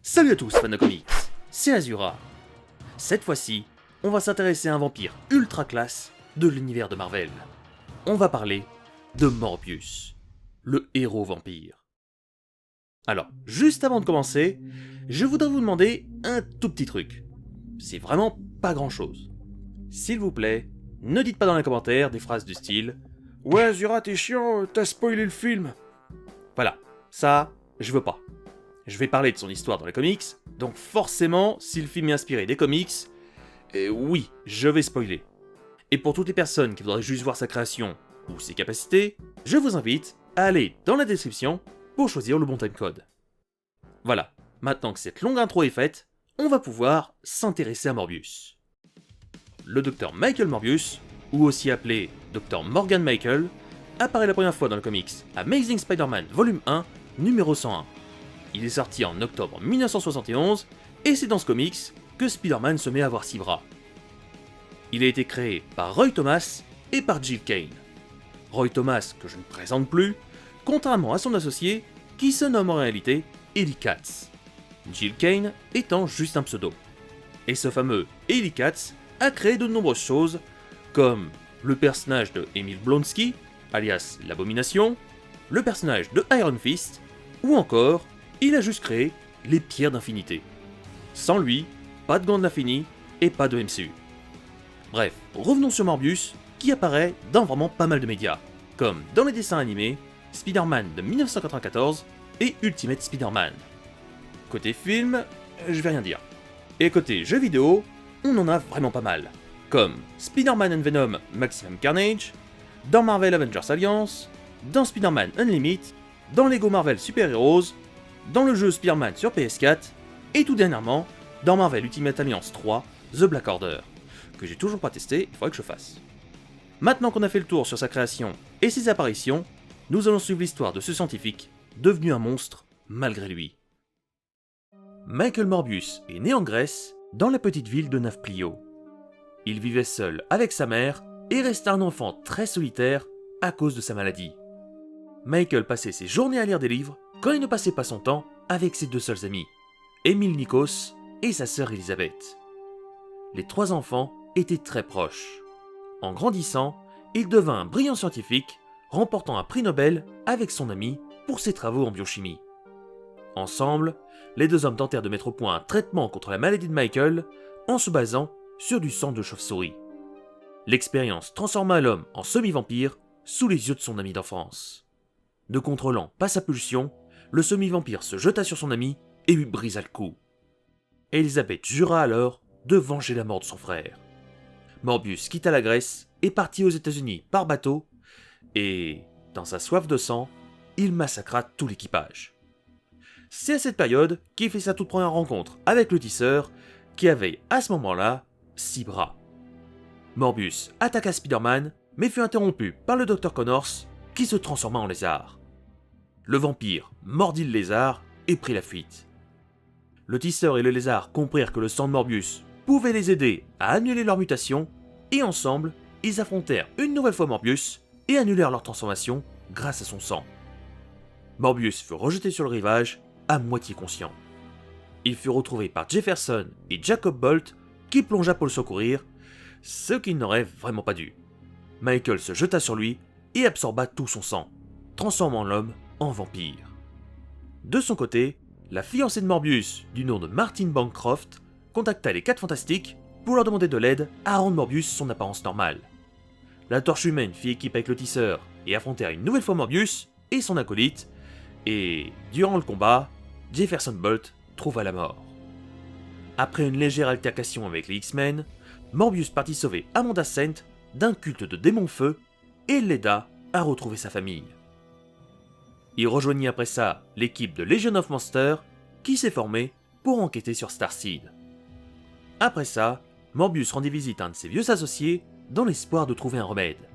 Salut à tous fans de comics, c'est Azura. Cette fois-ci, on va s'intéresser à un vampire ultra classe de l'univers de Marvel. On va parler de Morbius, le héros vampire. Alors, juste avant de commencer, je voudrais vous demander un tout petit truc. C'est vraiment pas grand chose. S'il vous plaît, ne dites pas dans les commentaires des phrases du style « Ouais Azura t'es chiant, t'as spoilé le film !» Voilà, ça, je veux pas. Je vais parler de son histoire dans les comics, donc forcément, si le film est inspiré des comics, oui, je vais spoiler. Et pour toutes les personnes qui voudraient juste voir sa création ou ses capacités, je vous invite à aller dans la description pour choisir le bon timecode. Voilà, maintenant que cette longue intro est faite, on va pouvoir s'intéresser à Morbius. Le docteur Michael Morbius, ou aussi appelé Dr Morgan Michael, apparaît la première fois dans le comics Amazing Spider-Man Volume 1, numéro 101. Il est sorti en octobre 1971, et c'est dans ce comics que Spider-Man se met à avoir 6 bras. Il a été créé par Roy Thomas et par Jill Kane. Roy Thomas, que je ne présente plus, contrairement à son associé, qui se nomme en réalité Eli Katz. Jill Kane étant juste un pseudo. Et ce fameux Eli Katz a créé de nombreuses choses, comme le personnage de Emil Blonsky, alias l'Abomination, le personnage de Iron Fist, ou encore, il a juste créé les pierres d'infinité. Sans lui, pas de gants de l'infini et pas de MCU. Bref, revenons sur Morbius, qui apparaît dans vraiment pas mal de médias, comme dans les dessins animés, Spider-Man de 1994 et Ultimate Spider-Man. Côté film, je vais rien dire. Et côté jeux vidéo, on en a vraiment pas mal, comme Spider-Man and Venom Maximum Carnage, dans Marvel Avengers Alliance, dans Spider-Man Unlimited, dans Lego Marvel Super Heroes, dans le jeu Spider-Man sur PS4, et tout dernièrement, dans Marvel Ultimate Alliance 3, The Black Order, que j'ai toujours pas testé, il faudrait que je fasse. Maintenant qu'on a fait le tour sur sa création et ses apparitions, nous allons suivre l'histoire de ce scientifique, devenu un monstre malgré lui. Michael Morbius est né en Grèce, dans la petite ville de Nafplio. Il vivait seul avec sa mère et restait un enfant très solitaire à cause de sa maladie. Michael passait ses journées à lire des livres quand il ne passait pas son temps avec ses deux seuls amis, Emile Nikos et sa sœur Elisabeth. Les trois enfants étaient très proches. En grandissant, il devint un brillant scientifique, remportant un prix Nobel avec son ami pour ses travaux en biochimie. Ensemble, les deux hommes tentèrent de mettre au point un traitement contre la maladie de Michael en se basant sur du sang de chauve-souris. L'expérience transforma l'homme en semi-vampire sous les yeux de son ami d'enfance. Ne contrôlant pas sa pulsion, le semi-vampire se jeta sur son ami et lui brisa le cou. Elisabeth jura alors de venger la mort de son frère. Morbius quitta la Grèce et partit aux États-Unis par bateau, et, dans sa soif de sang, il massacra tout l'équipage. C'est à cette période qu'il fait sa toute première rencontre avec le tisseur, qui avait à ce moment-là 6 bras. Morbius attaqua Spider-Man, mais fut interrompu par le Dr Connors, qui se transforma en lézard. Le vampire mordit le lézard et prit la fuite. Le tisseur et le lézard comprirent que le sang de Morbius pouvait les aider à annuler leur mutation, et ensemble, ils affrontèrent une nouvelle fois Morbius et annulèrent leur transformation grâce à son sang. Morbius fut rejeté sur le rivage, à moitié conscient. Il fut retrouvé par Jefferson et Jacob Bolt, qui plongea pour le secourir, ce qu'il n'aurait vraiment pas dû. Michael se jeta sur lui et absorba tout son sang, transformant l'homme en vampire. De son côté, la fiancée de Morbius, du nom de Martine Bancroft, contacta les 4 Fantastiques pour leur demander de l'aide à rendre Morbius son apparence normale. La Torche Humaine fit équipe avec le Tisseur et affrontèrent une nouvelle fois Morbius et son acolyte, et, durant le combat, Jefferson Bolt trouva la mort. Après une légère altercation avec les X-Men, Morbius partit sauver Amanda Sent d'un culte de démons-feu et l'aida à retrouver sa famille. Il rejoignit après ça l'équipe de Legion of Monsters qui s'est formée pour enquêter sur Starseed. Après ça, Morbius rendit visite à un de ses vieux associés dans l'espoir de trouver un remède.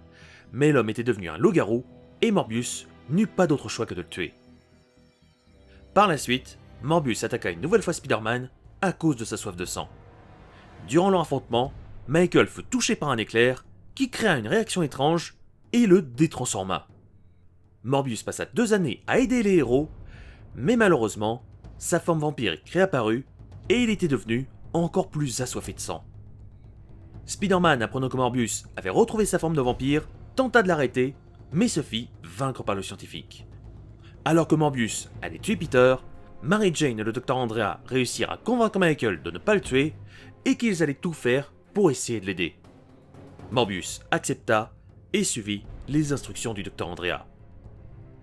Mais l'homme était devenu un loup-garou et Morbius n'eut pas d'autre choix que de le tuer. Par la suite, Morbius attaqua une nouvelle fois Spider-Man à cause de sa soif de sang. Durant leur affrontement, Michael fut touché par un éclair qui créa une réaction étrange et le détransforma. Morbius passa 2 années à aider les héros, mais malheureusement, sa forme vampirique réapparut et il était devenu encore plus assoiffé de sang. Spider-Man, apprenant que Morbius avait retrouvé sa forme de vampire, tenta de l'arrêter, mais se fit vaincre par le scientifique. Alors que Morbius allait tuer Peter, Mary Jane et le Dr Andrea réussirent à convaincre Michael de ne pas le tuer et qu'ils allaient tout faire pour essayer de l'aider. Morbius accepta et suivit les instructions du Dr Andrea.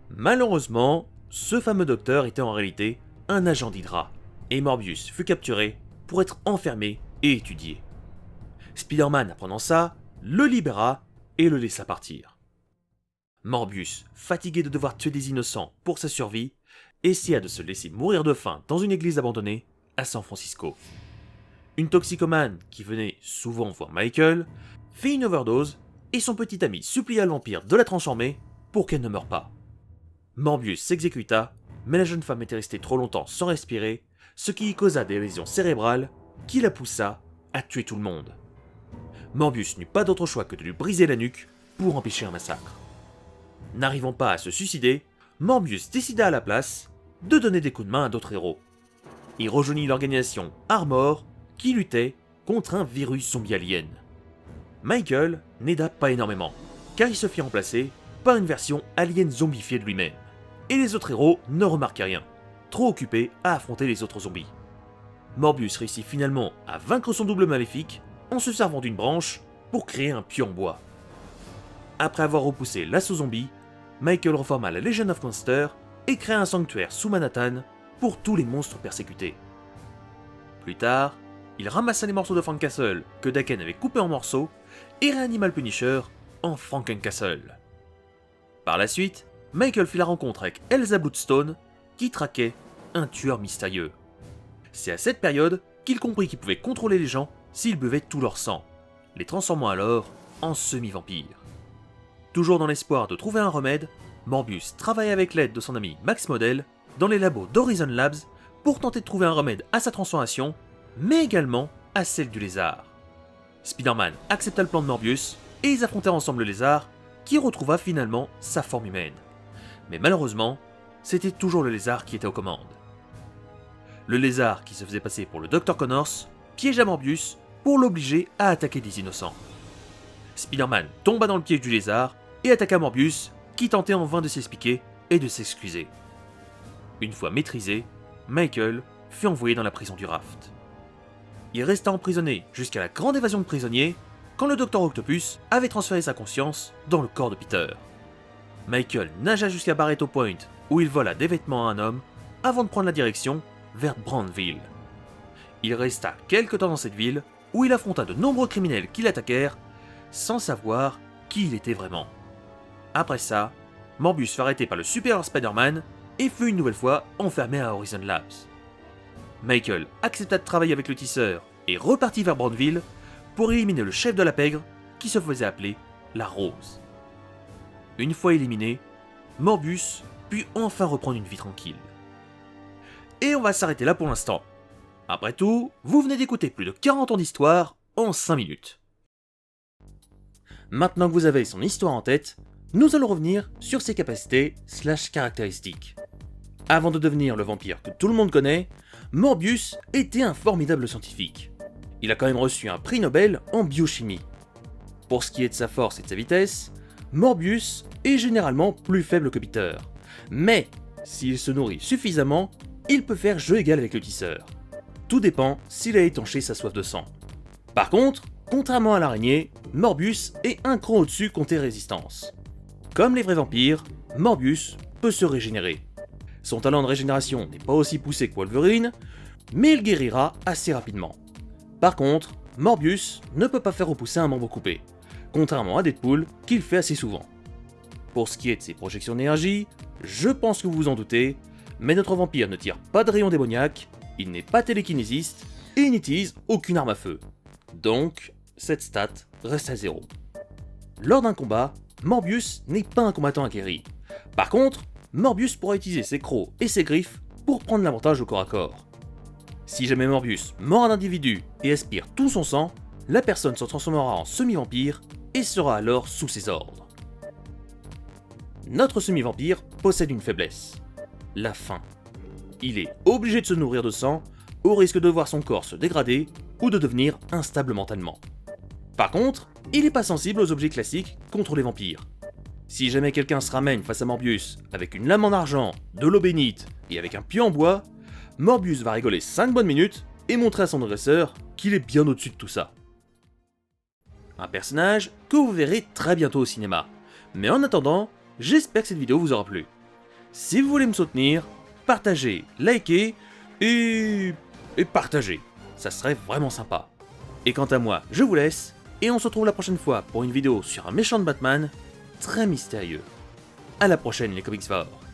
Malheureusement, ce fameux docteur était en réalité un agent d'Hydra, et Morbius fut capturé pour être enfermé et étudié. Spider-Man, apprenant ça, le libéra et le laissa partir. Morbius, fatigué de devoir tuer des innocents pour sa survie, essaya de se laisser mourir de faim dans une église abandonnée à San Francisco. Une toxicomane qui venait souvent voir Michael fit une overdose et son petit ami supplia le vampire de la transformer pour qu'elle ne meure pas. Morbius s'exécuta, mais la jeune femme était restée trop longtemps sans respirer, ce qui y causa des lésions cérébrales qui la poussa à tuer tout le monde. Morbius n'eut pas d'autre choix que de lui briser la nuque pour empêcher un massacre. N'arrivant pas à se suicider, Morbius décida à la place de donner des coups de main à d'autres héros. Il rejoignit l'organisation Armor qui luttait contre un virus zombie alien. Michael n'aida pas énormément, car il se fit remplacer par une version alien zombifiée de lui-même, et les autres héros ne remarquaient rien, trop occupés à affronter les autres zombies. Morbius réussit finalement à vaincre son double maléfique en se servant d'une branche pour créer un puits en bois. Après avoir repoussé l'assaut zombie, Michael reforma la Legion of Monsters et créa un sanctuaire sous Manhattan pour tous les monstres persécutés. Plus tard, il ramassa les morceaux de Frank Castle que Daken avait coupés en morceaux et réanima le Punisher en Franken-Castle. Par la suite, Michael fit la rencontre avec Elsa Bloodstone qui traquait un tueur mystérieux. C'est à cette période qu'il comprit qu'il pouvait contrôler les gens s'ils buvaient tout leur sang, les transformant alors en semi-vampires. Toujours dans l'espoir de trouver un remède, Morbius travaille avec l'aide de son ami Max Model dans les labos d'Horizon Labs pour tenter de trouver un remède à sa transformation, mais également à celle du lézard. Spider-Man accepta le plan de Morbius et ils affrontèrent ensemble le lézard qui retrouva finalement sa forme humaine. Mais malheureusement, c'était toujours le lézard qui était aux commandes. Le lézard, qui se faisait passer pour le Dr Connors, piégea Morbius pour l'obliger à attaquer des innocents. Spider-Man tomba dans le piège du lézard et attaqua Morbius, qui tentait en vain de s'expliquer et de s'excuser. Une fois maîtrisé, Michael fut envoyé dans la prison du Raft. Il resta emprisonné jusqu'à la grande évasion de prisonniers, quand le Dr Octopus avait transféré sa conscience dans le corps de Peter. Michael nagea jusqu'à Barretto Point, où il vola des vêtements à un homme, avant de prendre la direction vers Brandville. Il resta quelque temps dans cette ville, où il affronta de nombreux criminels qui l'attaquèrent, sans savoir qui il était vraiment. Après ça, Morbius fut arrêté par le supérieur Spider-Man et fut une nouvelle fois enfermé à Horizon Labs. Michael accepta de travailler avec le tisseur et repartit vers Brandville pour éliminer le chef de la pègre qui se faisait appeler la Rose. Une fois éliminé, Morbius put enfin reprendre une vie tranquille. Et on va s'arrêter là pour l'instant. Après tout, vous venez d'écouter plus de 40 ans d'histoire en 5 minutes. Maintenant que vous avez son histoire en tête, nous allons revenir sur ses capacités / caractéristiques. Avant de devenir le vampire que tout le monde connaît, Morbius était un formidable scientifique. Il a quand même reçu un prix Nobel en biochimie. Pour ce qui est de sa force et de sa vitesse, Morbius est généralement plus faible que Peter. Mais, s'il se nourrit suffisamment, il peut faire jeu égal avec le tisseur. Tout dépend s'il a étanché sa soif de sang. Par contre, contrairement à l'araignée, Morbius est un cran au-dessus côté résistance. Comme les vrais vampires, Morbius peut se régénérer. Son talent de régénération n'est pas aussi poussé que Wolverine, mais il guérira assez rapidement. Par contre, Morbius ne peut pas faire repousser un membre coupé, contrairement à Deadpool qui le fait assez souvent. Pour ce qui est de ses projections d'énergie, je pense que vous vous en doutez, mais notre vampire ne tire pas de rayons démoniaques, il n'est pas télékinésiste et il n'utilise aucune arme à feu. Donc, cette stat reste à 0. Lors d'un combat, Morbius n'est pas un combattant aguerri. Par contre, Morbius pourra utiliser ses crocs et ses griffes pour prendre l'avantage au corps à corps. Si jamais Morbius mord un individu et aspire tout son sang, la personne se transformera en semi-vampire et sera alors sous ses ordres. Notre semi-vampire possède une faiblesse, la faim. il est obligé de se nourrir de sang, au risque de voir son corps se dégrader ou de devenir instable mentalement. Par contre, il n'est pas sensible aux objets classiques contre les vampires. Si jamais quelqu'un se ramène face à Morbius avec une lame en argent, de l'eau bénite et avec un pieu en bois, Morbius va rigoler 5 bonnes minutes et montrer à son agresseur qu'il est bien au-dessus de tout ça. Un personnage que vous verrez très bientôt au cinéma. Mais en attendant, j'espère que cette vidéo vous aura plu. Si vous voulez me soutenir, partagez, likez et partagez. Ça serait vraiment sympa. Et quant à moi, je vous laisse et on se retrouve la prochaine fois pour une vidéo sur un méchant de Batman très mystérieux. À la prochaine les Comics Forts.